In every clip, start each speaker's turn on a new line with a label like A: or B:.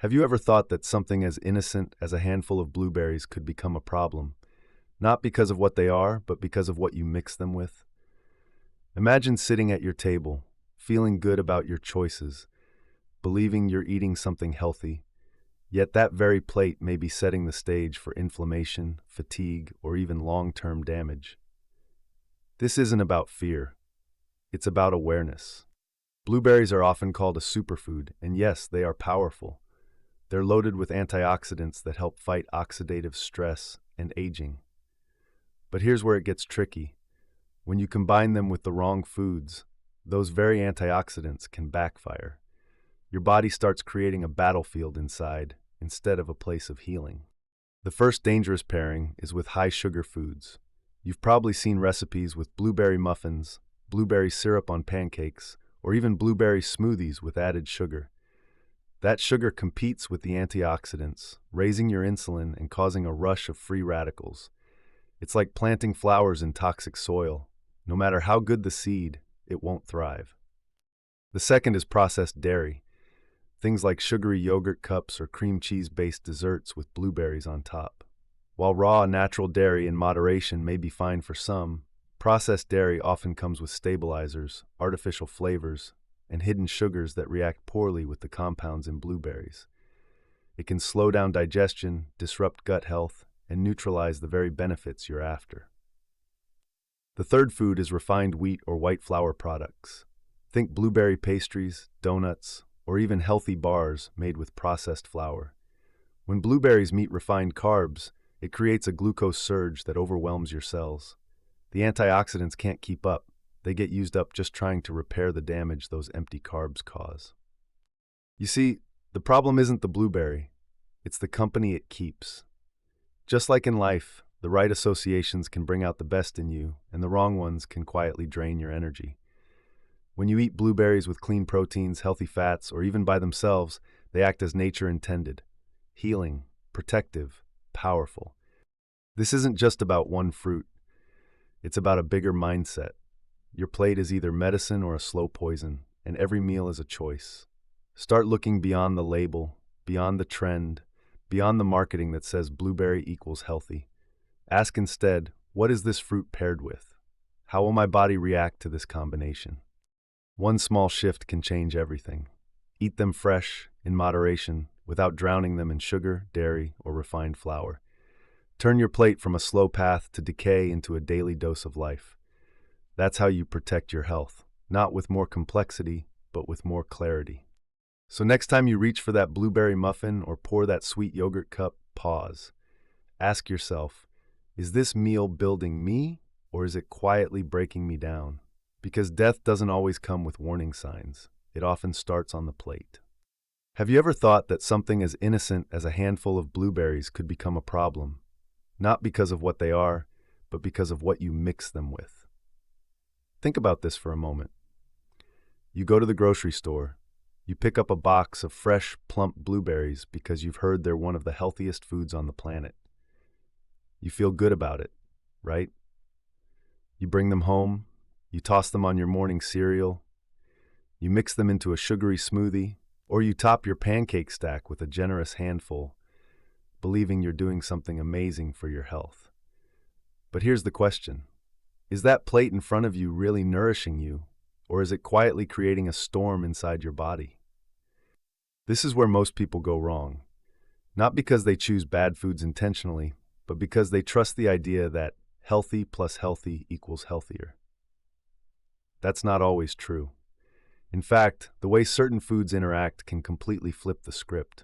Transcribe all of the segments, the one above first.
A: Have you ever thought that something as innocent as a handful of blueberries could become a problem? Not because of what they are, but because of what you mix them with? Imagine sitting at your table, feeling good about your choices, believing you're eating something healthy, yet that very plate may be setting the stage for inflammation, fatigue, or even long-term damage. This isn't about fear. It's about awareness. Blueberries are often called a superfood, and yes, they are powerful. They're loaded with antioxidants that help fight oxidative stress and aging. But here's where it gets tricky. When you combine them with the wrong foods, those very antioxidants can backfire. Your body starts creating a battlefield inside instead of a place of healing. The first dangerous pairing is with high-sugar foods. You've probably seen recipes with blueberry muffins, blueberry syrup on pancakes, or even blueberry smoothies with added sugar. That sugar competes with the antioxidants, raising your insulin and causing a rush of free radicals. It's like planting flowers in toxic soil. No matter how good the seed, it won't thrive. The second is processed dairy. Things like sugary yogurt cups or cream cheese-based desserts with blueberries on top. While raw, natural dairy in moderation may be fine for some, processed dairy often comes with stabilizers, artificial flavors, and hidden sugars that react poorly with the compounds in blueberries. It can slow down digestion, disrupt gut health, and neutralize the very benefits you're after. The third food is refined wheat or white flour products. Think blueberry pastries, donuts, or even healthy bars made with processed flour. When blueberries meet refined carbs, it creates a glucose surge that overwhelms your cells. The antioxidants can't keep up. They get used up just trying to repair the damage those empty carbs cause. You see, the problem isn't the blueberry, it's the company it keeps. Just like in life, the right associations can bring out the best in you, and the wrong ones can quietly drain your energy. When you eat blueberries with clean proteins, healthy fats, or even by themselves, they act as nature intended: healing, protective, powerful. This isn't just about one fruit. It's about a bigger mindset. Your plate is either medicine or a slow poison, and every meal is a choice. Start looking beyond the label, beyond the trend, beyond the marketing that says blueberry equals healthy. Ask instead, what is this fruit paired with? How will my body react to this combination? One small shift can change everything. Eat them fresh, in moderation, without drowning them in sugar, dairy, or refined flour. Turn your plate from a slow path to decay into a daily dose of life. That's how you protect your health, not with more complexity, but with more clarity. So next time you reach for that blueberry muffin or pour that sweet yogurt cup, pause. Ask yourself, is this meal building me, or is it quietly breaking me down? Because death doesn't always come with warning signs. It often starts on the plate. Have you ever thought that something as innocent as a handful of blueberries could become a problem? Not because of what they are, but because of what you mix them with. Think about this for a moment. You go to the grocery store. You pick up a box of fresh, plump blueberries because you've heard they're one of the healthiest foods on the planet. You feel good about it, right? You bring them home. You toss them on your morning cereal. You mix them into a sugary smoothie, or you top your pancake stack with a generous handful, believing you're doing something amazing for your health. But here's the question. Is that plate in front of you really nourishing you, or is it quietly creating a storm inside your body? This is where most people go wrong. Not because they choose bad foods intentionally, but because they trust the idea that healthy plus healthy equals healthier. That's not always true. In fact, the way certain foods interact can completely flip the script.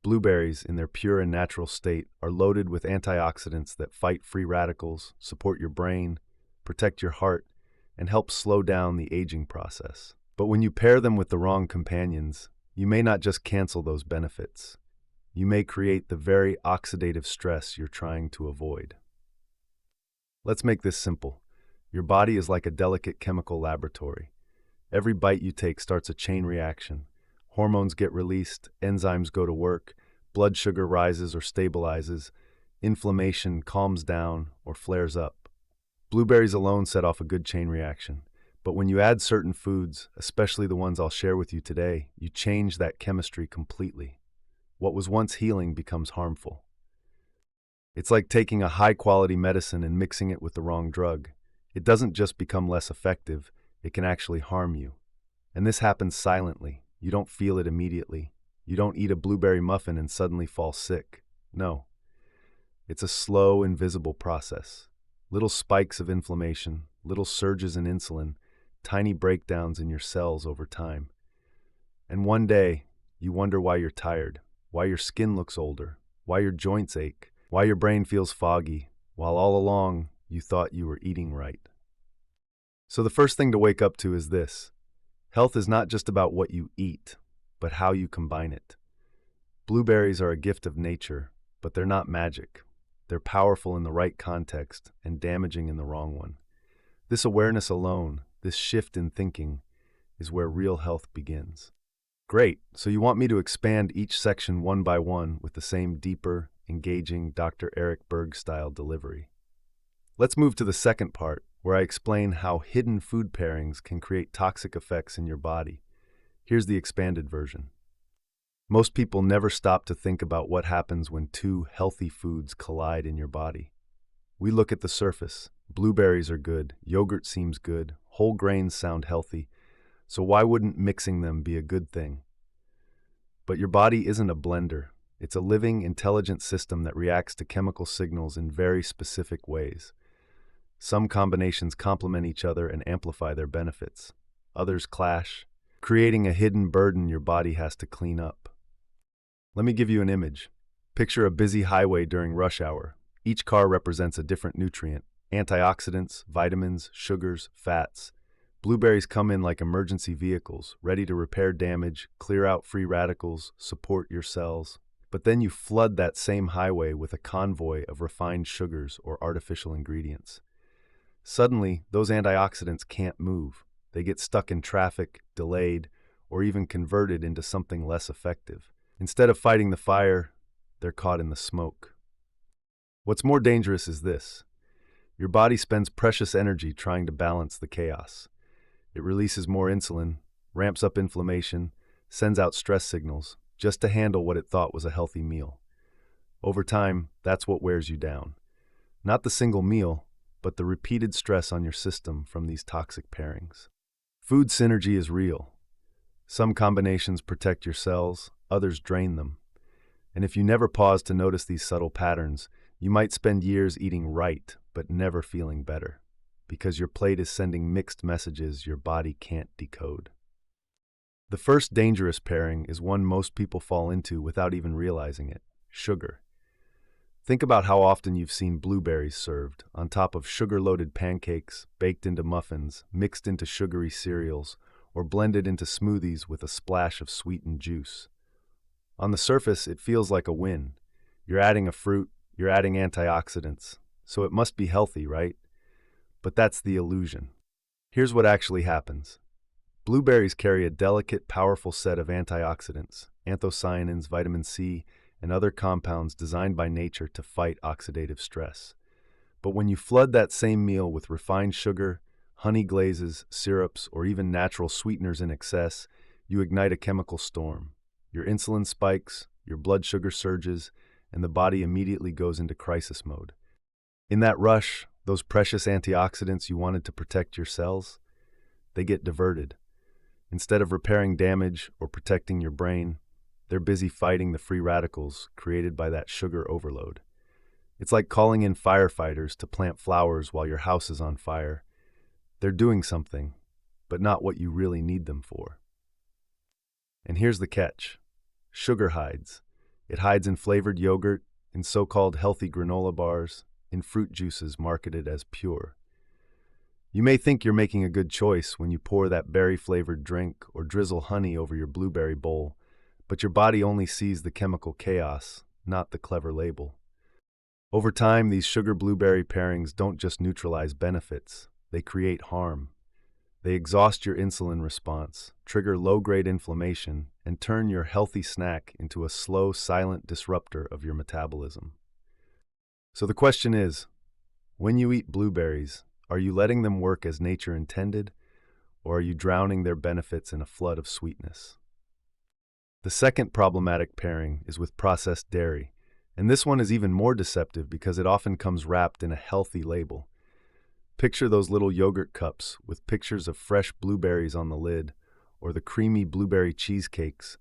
A: Blueberries, in their pure and natural state, are loaded with antioxidants that fight free radicals, support your brain, protect your heart, and help slow down the aging process. But when you pair them with the wrong companions, you may not just cancel those benefits. You may create the very oxidative stress you're trying to avoid. Let's make this simple. Your body is like a delicate chemical laboratory. Every bite you take starts a chain reaction. Hormones get released, enzymes go to work, blood sugar rises or stabilizes, inflammation calms down or flares up. Blueberries alone set off a good chain reaction, but when you add certain foods, especially the ones I'll share with you today, you change that chemistry completely. what was once healing becomes harmful. It's like taking a high-quality medicine and mixing it with the wrong drug. It doesn't just become less effective, it can actually harm you. And this happens silently. You don't feel it immediately. You don't eat a blueberry muffin and suddenly fall sick. No, it's a slow, invisible process. Little spikes of inflammation, little surges in insulin, tiny breakdowns in your cells over time. And one day, you wonder why you're tired, why your skin looks older, why your joints ache, why your brain feels foggy, while all along you thought you were eating right. So the first thing to wake up to is this. Health is not just about what you eat, but how you combine it. Blueberries are a gift of nature, but they're not magic. They're powerful in the right context and damaging in the wrong one. This awareness alone, this shift in thinking, is where real health begins. Great, so you want me to expand each section one by one with the same deeper, engaging Dr. Berg style delivery. Let's move to the second part, where I explain how hidden food pairings can create toxic effects in your body. Here's the expanded version. Most people never stop to think about what happens when two healthy foods collide in your body. We look at the surface. Blueberries are good, yogurt seems good, whole grains sound healthy, so why wouldn't mixing them be a good thing? But your body isn't a blender. It's a living, intelligent system that reacts to chemical signals in very specific ways. Some combinations complement each other and amplify their benefits. Others clash, creating a hidden burden your body has to clean up. Let me give you an image. Picture a busy highway during rush hour. Each car represents a different nutrient: antioxidants, vitamins, sugars, fats. Blueberries come in like emergency vehicles, ready to repair damage, clear out free radicals, support your cells. But then you flood that same highway with a convoy of refined sugars or artificial ingredients. Suddenly, those antioxidants can't move. They get stuck in traffic, delayed, or even converted into something less effective. Instead of fighting the fire, they're caught in the smoke. What's more dangerous is this. Your body spends precious energy trying to balance the chaos. It releases more insulin, ramps up inflammation, sends out stress signals, just to handle what it thought was a healthy meal. Over time, that's what wears you down. Not the single meal, but the repeated stress on your system from these toxic pairings. Food synergy is real. Some combinations protect your cells, others drain them. And if you never pause to notice these subtle patterns, you might spend years eating right, but never feeling better, because your plate is sending mixed messages your body can't decode. The first dangerous pairing is one most people fall into without even realizing it: sugar. Think about how often you've seen blueberries served on top of sugar-loaded pancakes, baked into muffins, mixed into sugary cereals, or blended into smoothies with a splash of sweetened juice. On the surface, it feels like a win. You're adding a fruit, you're adding antioxidants, so it must be healthy, right? But that's the illusion. Here's what actually happens. Blueberries carry a delicate, powerful set of antioxidants, anthocyanins, vitamin C, and other compounds designed by nature to fight oxidative stress. But when you flood that same meal with refined sugar, honey glazes, syrups, or even natural sweeteners in excess, you ignite a chemical storm. Your insulin spikes, your blood sugar surges, and the body immediately goes into crisis mode. In that rush, those precious antioxidants you wanted to protect your cells, they get diverted. Instead of repairing damage or protecting your brain, they're busy fighting the free radicals created by that sugar overload. It's like calling in firefighters to plant flowers while your house is on fire. They're doing something, but not what you really need them for. And here's the catch. Sugar hides. It hides in flavored yogurt, in so-called healthy granola bars, in fruit juices marketed as pure. You may think you're making a good choice when you pour that berry-flavored drink or drizzle honey over your blueberry bowl, but your body only sees the chemical chaos, not the clever label. Over time, these sugar-blueberry pairings don't just neutralize benefits, they create harm. They exhaust your insulin response, trigger low-grade inflammation, and turn your healthy snack into a slow, silent disruptor of your metabolism. So the question is, when you eat blueberries, are you letting them work as nature intended, or are you drowning their benefits in a flood of sweetness? The second problematic pairing is with processed dairy, and this one is even more deceptive because it often comes wrapped in a healthy label. Picture those little yogurt cups with pictures of fresh blueberries on the lid, or the creamy blueberry cheesecakes,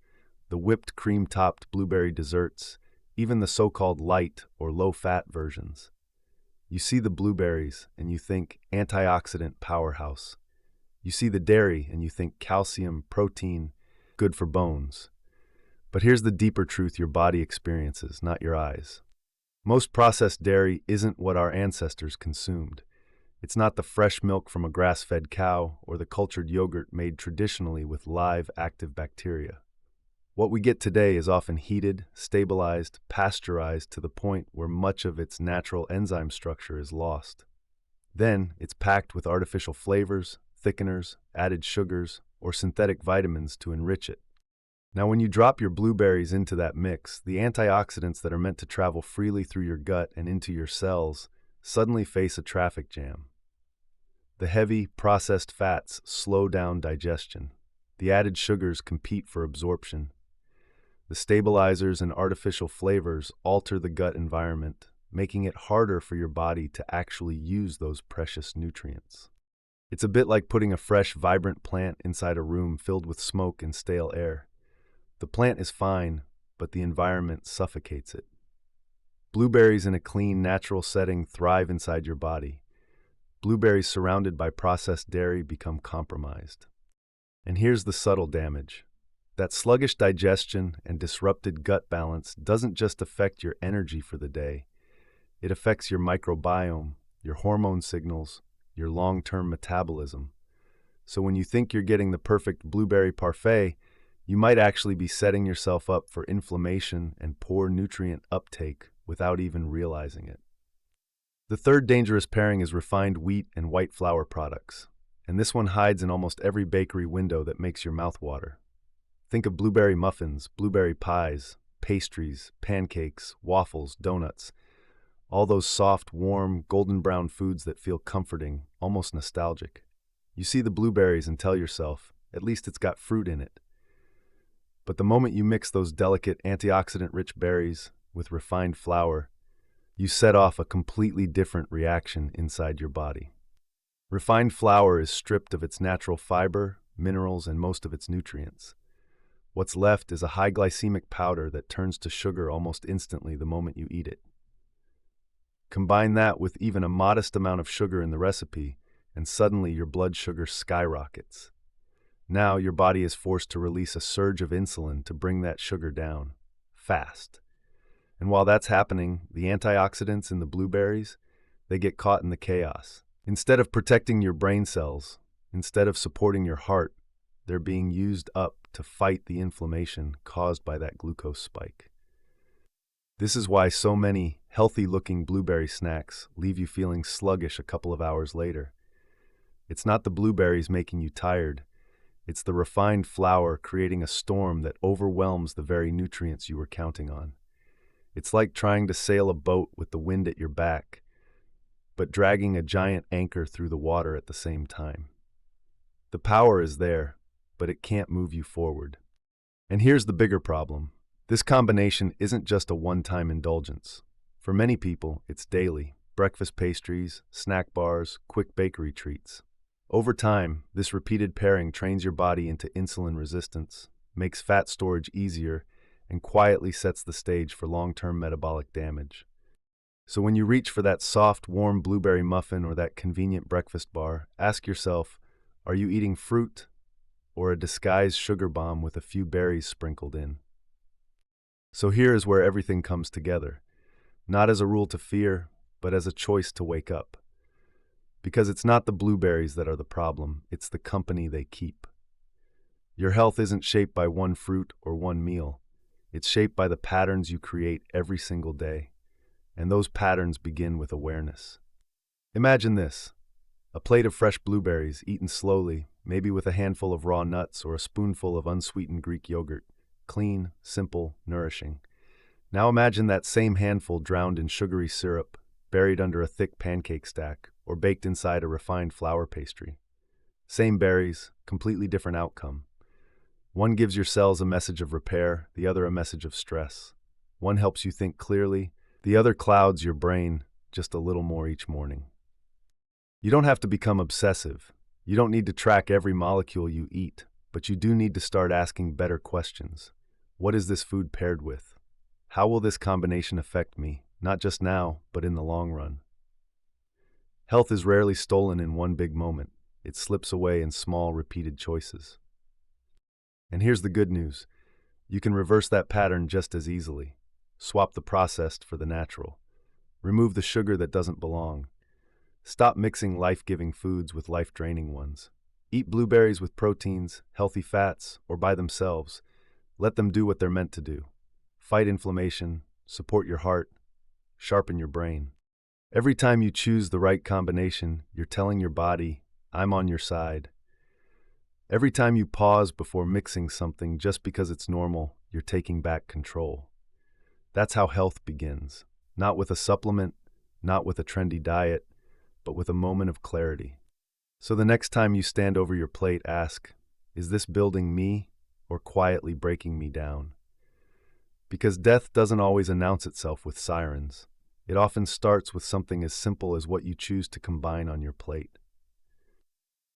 A: the whipped cream-topped blueberry desserts, even the so-called light or low-fat versions. You see the blueberries and you think antioxidant powerhouse. You see the dairy and you think calcium, protein, good for bones. But here's the deeper truth your body experiences, not your eyes. Most processed dairy isn't what our ancestors consumed. It's not the fresh milk from a grass-fed cow or the cultured yogurt made traditionally with live, active bacteria. What we get today is often heated, stabilized, pasteurized to the point where much of its natural enzyme structure is lost. Then, it's packed with artificial flavors, thickeners, added sugars, or synthetic vitamins to enrich it. Now, when you drop your blueberries into that mix, the antioxidants that are meant to travel freely through your gut and into your cells suddenly face a traffic jam. The heavy, processed fats slow down digestion. The added sugars compete for absorption. The stabilizers and artificial flavors alter the gut environment, making it harder for your body to actually use those precious nutrients. It's a bit like putting a fresh, vibrant plant inside a room filled with smoke and stale air. The plant is fine, but the environment suffocates it. Blueberries in a clean, natural setting thrive inside your body. Blueberries surrounded by processed dairy become compromised. And here's the subtle damage. That sluggish digestion and disrupted gut balance doesn't just affect your energy for the day. It affects your microbiome, your hormone signals, your long-term metabolism. So when you think you're getting the perfect blueberry parfait, you might actually be setting yourself up for inflammation and poor nutrient uptake without even realizing it. The third dangerous pairing is refined wheat and white flour products, and this one hides in almost every bakery window that makes your mouth water. Think of blueberry muffins, blueberry pies, pastries, pancakes, waffles, donuts, all those soft, warm, golden brown foods that feel comforting, almost nostalgic. You see the blueberries and tell yourself, at least it's got fruit in it. But the moment you mix those delicate antioxidant-rich berries with refined flour, you set off a completely different reaction inside your body. Refined flour is stripped of its natural fiber, minerals, and most of its nutrients. What's left is a high glycemic powder that turns to sugar almost instantly the moment you eat it. Combine that with even a modest amount of sugar in the recipe, and suddenly your blood sugar skyrockets. Now your body is forced to release a surge of insulin to bring that sugar down, fast. And while that's happening, the antioxidants in the blueberries, they get caught in the chaos. Instead of protecting your brain cells, instead of supporting your heart, they're being used up to fight the inflammation caused by that glucose spike. This is why so many healthy-looking blueberry snacks leave you feeling sluggish a couple of hours later. It's not the blueberries making you tired. It's the refined flour creating a storm that overwhelms the very nutrients you were counting on. It's like trying to sail a boat with the wind at your back, but dragging a giant anchor through the water at the same time. The power is there, but it can't move you forward. And here's the bigger problem. This combination isn't just a one-time indulgence. For many people, it's daily. Breakfast pastries, snack bars, quick bakery treats. Over time, this repeated pairing trains your body into insulin resistance, makes fat storage easier, and quietly sets the stage for long-term metabolic damage. So when you reach for that soft, warm blueberry muffin or that convenient breakfast bar, ask yourself, are you eating fruit or a disguised sugar bomb with a few berries sprinkled in? So here is where everything comes together, not as a rule to fear, but as a choice to wake up. Because it's not the blueberries that are the problem, it's the company they keep. Your health isn't shaped by one fruit or one meal. It's shaped by the patterns you create every single day. And those patterns begin with awareness. Imagine this: a plate of fresh blueberries eaten slowly, maybe with a handful of raw nuts or a spoonful of unsweetened Greek yogurt. Clean, simple, nourishing. Now imagine that same handful drowned in sugary syrup, buried under a thick pancake stack, or baked inside a refined flour pastry. Same berries, completely different outcome. One gives your cells a message of repair, the other a message of stress. One helps you think clearly, the other clouds your brain just a little more each morning. You don't have to become obsessive. You don't need to track every molecule you eat, but you do need to start asking better questions. What is this food paired with? How will this combination affect me, not just now, but in the long run? Health is rarely stolen in one big moment. It slips away in small, repeated choices. And here's the good news. You can reverse that pattern just as easily. Swap the processed for the natural. Remove the sugar that doesn't belong. Stop mixing life-giving foods with life-draining ones. Eat blueberries with proteins, healthy fats, or by themselves. Let them do what they're meant to do. Fight inflammation, support your heart, sharpen your brain. Every time you choose the right combination, you're telling your body, I'm on your side. Every time you pause before mixing something just because it's normal, you're taking back control. That's how health begins. Not with a supplement, not with a trendy diet, but with a moment of clarity. So the next time you stand over your plate, ask, is this building me or quietly breaking me down? Because death doesn't always announce itself with sirens. It often starts with something as simple as what you choose to combine on your plate.